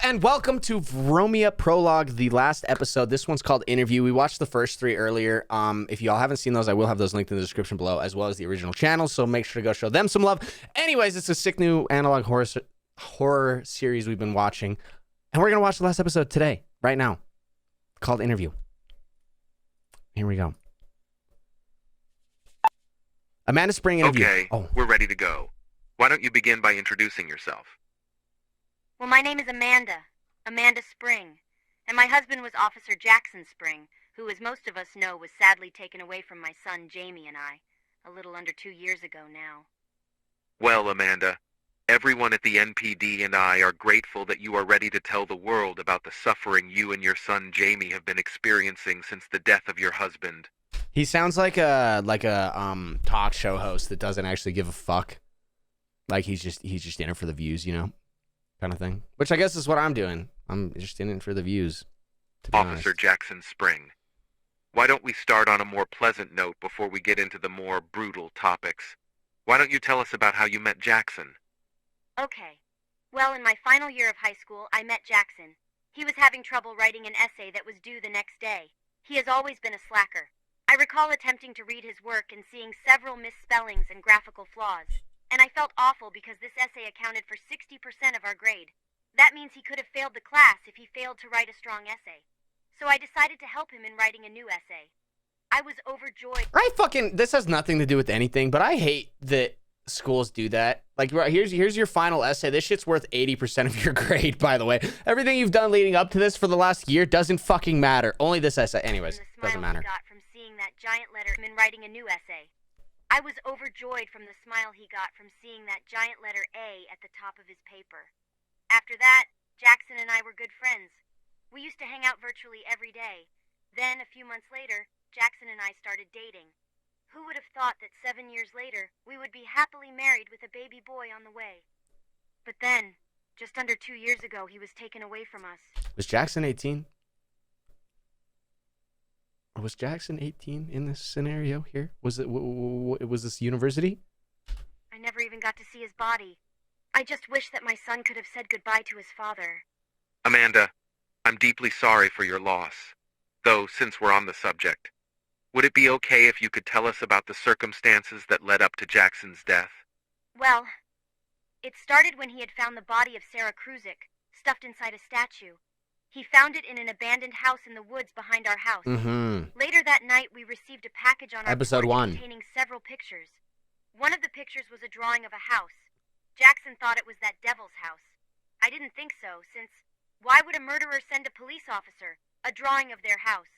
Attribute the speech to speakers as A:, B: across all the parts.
A: and welcome to Vromia Prologue, the last episode. This one's called Interview. We watched the first three earlier. If y'all haven't seen those, I will have those linked in the description below, as well as the original channel, so make sure to go show them some love. Anyways, it's a sick new analog horror series we've been watching, and we're going to watch the last episode today, right now, called Interview. Here we go. Amanda Spring interview.
B: Okay, we're ready to go. Why don't you begin by introducing yourself?
C: Well, my name is Amanda Spring, and my husband was Officer Jackson Spring, who, as most of us know, was sadly taken away from my son Jamie and I, a little under 2 years ago now.
B: Well, Amanda, everyone at the NPD and I are grateful that you are ready to tell the world about the suffering you and your son Jamie have been experiencing since the death of your husband.
A: He sounds like a talk show host that doesn't actually give a fuck. Like he's just in it for the views, you know, kind of thing. Which I guess is what I'm doing. I'm just in it for the views.
B: Officer Jackson Spring, why don't we start on a more pleasant note before we get into the more brutal topics? Why don't you tell us about how you met Jackson?
C: Okay. Well, in my final year of high school, I met Jackson. He was having trouble writing an essay that was due the next day. He has always been a slacker. I recall attempting to read his work and seeing several misspellings and graphical flaws. And I felt awful because this essay accounted for 60% of our grade. That means he could have failed the class if he failed to write a strong essay. So I decided to help him in writing a new essay. I was overjoyed.
A: This has nothing to do with anything, but I hate that schools do that. Like, here's your final essay. This shit's worth 80% of your grade, by the way. Everything you've done leading up to this for the last year doesn't fucking matter. Only this essay. Anyways, doesn't matter.
C: He got from seeing that giant letter in writing a new essay. I was overjoyed from the smile he got from seeing that giant letter A at the top of his paper. After that, Jackson and I were good friends. We used to hang out virtually every day. Then, a few months later, Jackson and I started dating. Who would have thought that 7 years later, we would be happily married with a baby boy on the way? But then, just under 2 years ago, he was taken away from us.
A: Was Jackson 18? Was Jackson 18 in this scenario here? Was this university?
C: I never even got to see his body. I just wish that my son could have said goodbye to his father.
B: Amanda, I'm deeply sorry for your loss. Though, since we're on the subject, would it be okay if you could tell us about the circumstances that led up to Jackson's death?
C: Well, it started when he had found the body of Sarah Kruzik, stuffed inside a statue. He found it in an abandoned house in the woods behind our house. Later that night, we received a package on our
A: Episode
C: porch
A: 1
C: containing several pictures. One of the pictures was a drawing of a house. Jackson thought it was that devil's house. I didn't think so, since why would a murderer send a police officer a drawing of their house?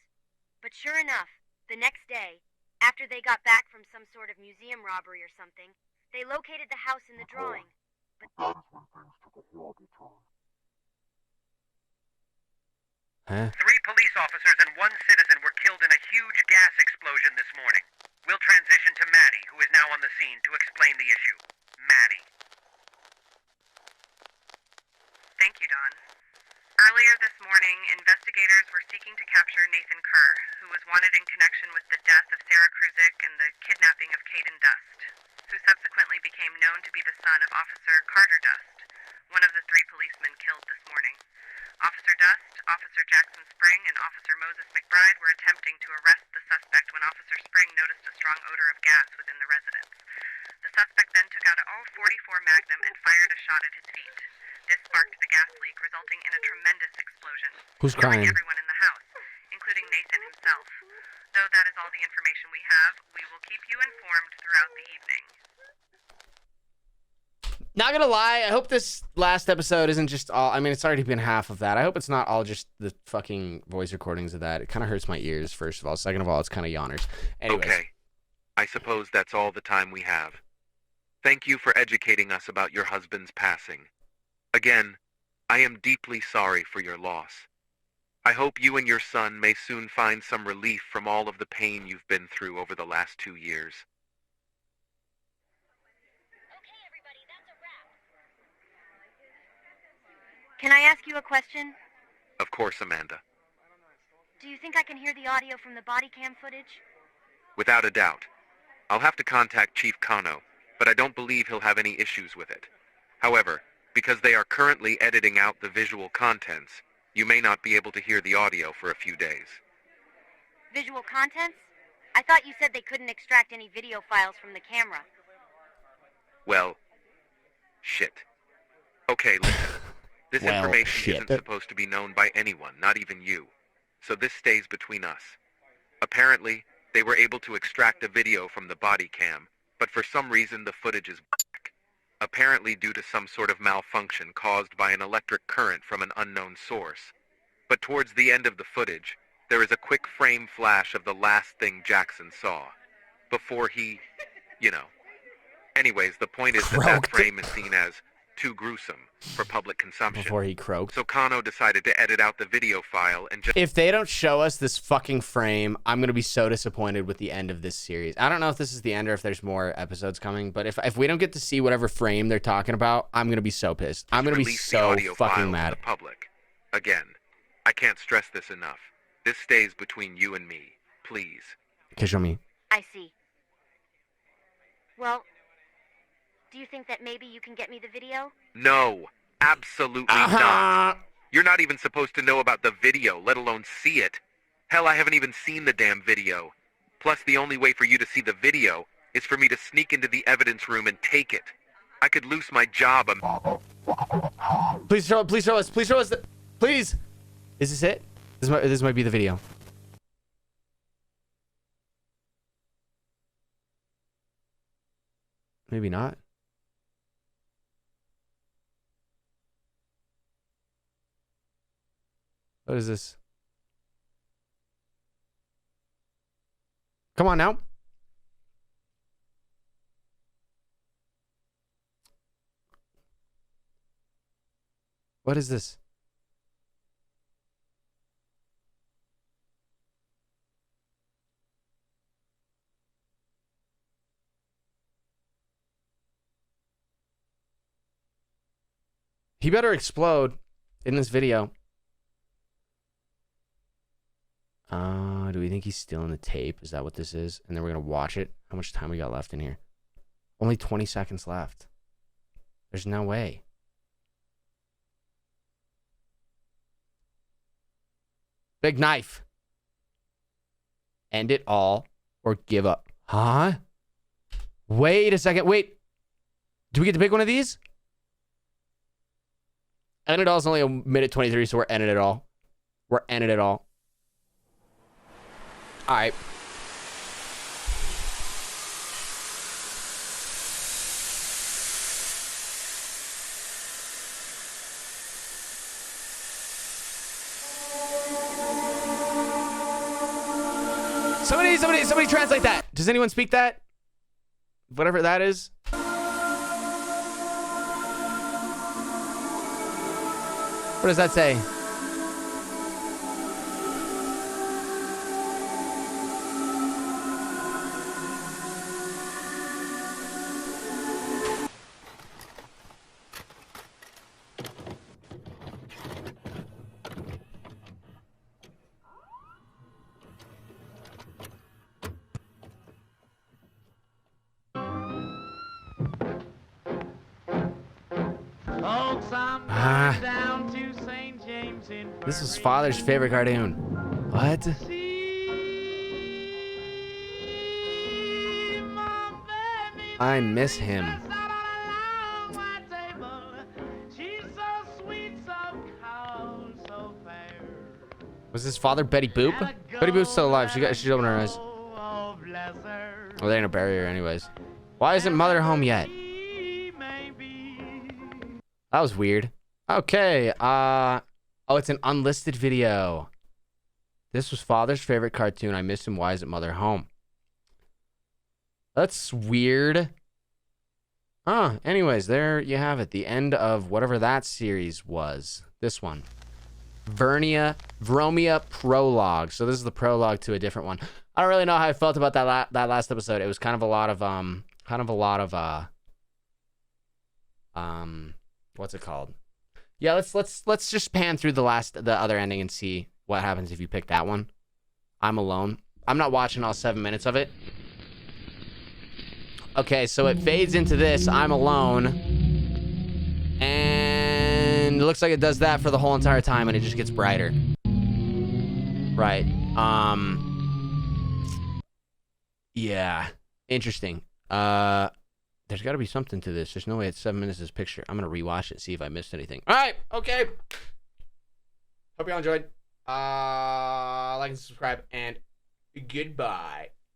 C: But sure enough, the next day, after they got back from some sort of museum robbery or something, they located the house in the drawing. But that is when things took a horrible turn.
A: Huh?
B: 3 police officers and 1 citizen were killed in a huge gas explosion this morning. We'll transition to Maddie, who is now on the scene, to explain the issue. Maddie.
D: Thank you, Don. Earlier this morning, investigators were seeking to capture Nathan Kerr, who was wanted in connection with the death of Sarah Kruzik and the kidnapping of Hayden Dust, who subsequently became known to be the son of Officer Carter Dust, one of the 3 policemen killed this morning. Officer Dust, Officer Jackson Spring, and Officer Moses McBride were attempting to arrest the suspect when Officer Spring noticed a strong odor of gas within the residence. The suspect then took out an .44 Magnum and fired a shot at his feet. This sparked the gas leak, resulting in a tremendous explosion,
A: Who's
D: killing
A: crying?
D: everyone in the house, including Nathan himself. Though that is all the information we have, we will keep you informed throughout the evening.
A: Not gonna lie, I hope this last episode isn't just all. I mean, it's already been half of that. I hope it's not all just the fucking voice recordings of that. It kind of hurts my ears, first of all. Second of all, it's kind of yawners. Anyways.
B: Okay. I suppose that's all the time we have. Thank you for educating us about your husband's passing. Again, I am deeply sorry for your loss. I hope you and your son may soon find some relief from all of the pain you've been through over the last 2 years.
C: Can I ask you a question?
B: Of course, Amanda.
C: Do you think I can hear the audio from the body cam footage?
B: Without a doubt. I'll have to contact Chief Kano, but I don't believe he'll have any issues with it. However, Because they are currently editing out the visual contents, you may not be able to hear the audio for a few days.
C: Visual contents? I thought you said they couldn't extract any video files from the camera.
B: Well, shit. Okay, listen. This
A: Well,
B: information
A: shit.
B: isn't supposed to be known by anyone, not even you. So this stays between us. Apparently, they were able to extract a video from the body cam, but for some reason the footage is black. Apparently due to some sort of malfunction caused by an electric current from an unknown source. But towards the end of the footage, there is a quick frame flash of the last thing Jackson saw. Before he, you know. Anyways, the point is that
A: Croaked.
B: frame is seen as too gruesome for public consumption.
A: Before he croaked.
B: So Kano decided to edit out the video file and just...
A: If they don't show us this fucking frame, I'm going to be so disappointed with the end of this series. I don't know if this is the end or if there's more episodes coming, but if we don't get to see whatever frame they're talking about, I'm going to be so pissed. I'm going to be
B: release the
A: so
B: audio file
A: fucking
B: to
A: mad.
B: the public. Again, I can't stress this enough. This stays between you and me. Please.
A: Okay, show me.
C: I see. Well, do you think that maybe you can get me the video?
B: No. Absolutely not. You're not even supposed to know about the video, let alone see it. Hell, I haven't even seen the damn video. Plus, the only way for you to see the video is for me to sneak into the evidence room and take it. I could lose my job.
A: Please show us. Please show us. Please show us. Please. Is this it? This might be the video. Maybe not. What is this? Come on now. What is this? He better explode in this video. Do we think he's still in the tape? Is that what this is? And then we're going to watch it. How much time we got left in here? Only 20 seconds left. There's no way. Big knife. End it all or give up. Huh? Wait a second. Wait. Do we get the big one of these? End it all is only a minute 23, so we're ending it all. We're ending it all. All right. Somebody translate that. Does anyone speak that? Whatever that is. What does that say? This is father's favorite cartoon. What? I miss him. Was his father Betty Boop? Betty Boop's still alive. She's opening her eyes. Oh, there ain't a barrier anyways. Why isn't Mother home yet? That was weird. Okay, oh, it's an unlisted video. This was father's favorite cartoon. I miss him. Why isn't Mother home? That's weird. Anyways, there you have it. The end of whatever that series was. This one. Vromia Prologue. So this is the prologue to a different one. I don't really know how I felt about that last episode. It was kind of a lot of what's it called? Yeah, let's just pan through the other ending and see what happens if you pick that one. I'm alone. I'm not watching all 7 minutes of it. Okay, so it fades into this. I'm alone. And looks like it does that for the whole entire time, and it just gets brighter. Right. Yeah. Interesting. There's got to be something to this. There's no way it's 7 minutes this picture. I'm going to rewatch it, see if I missed anything. All right. Okay. Hope y'all enjoyed. Like and subscribe, and goodbye.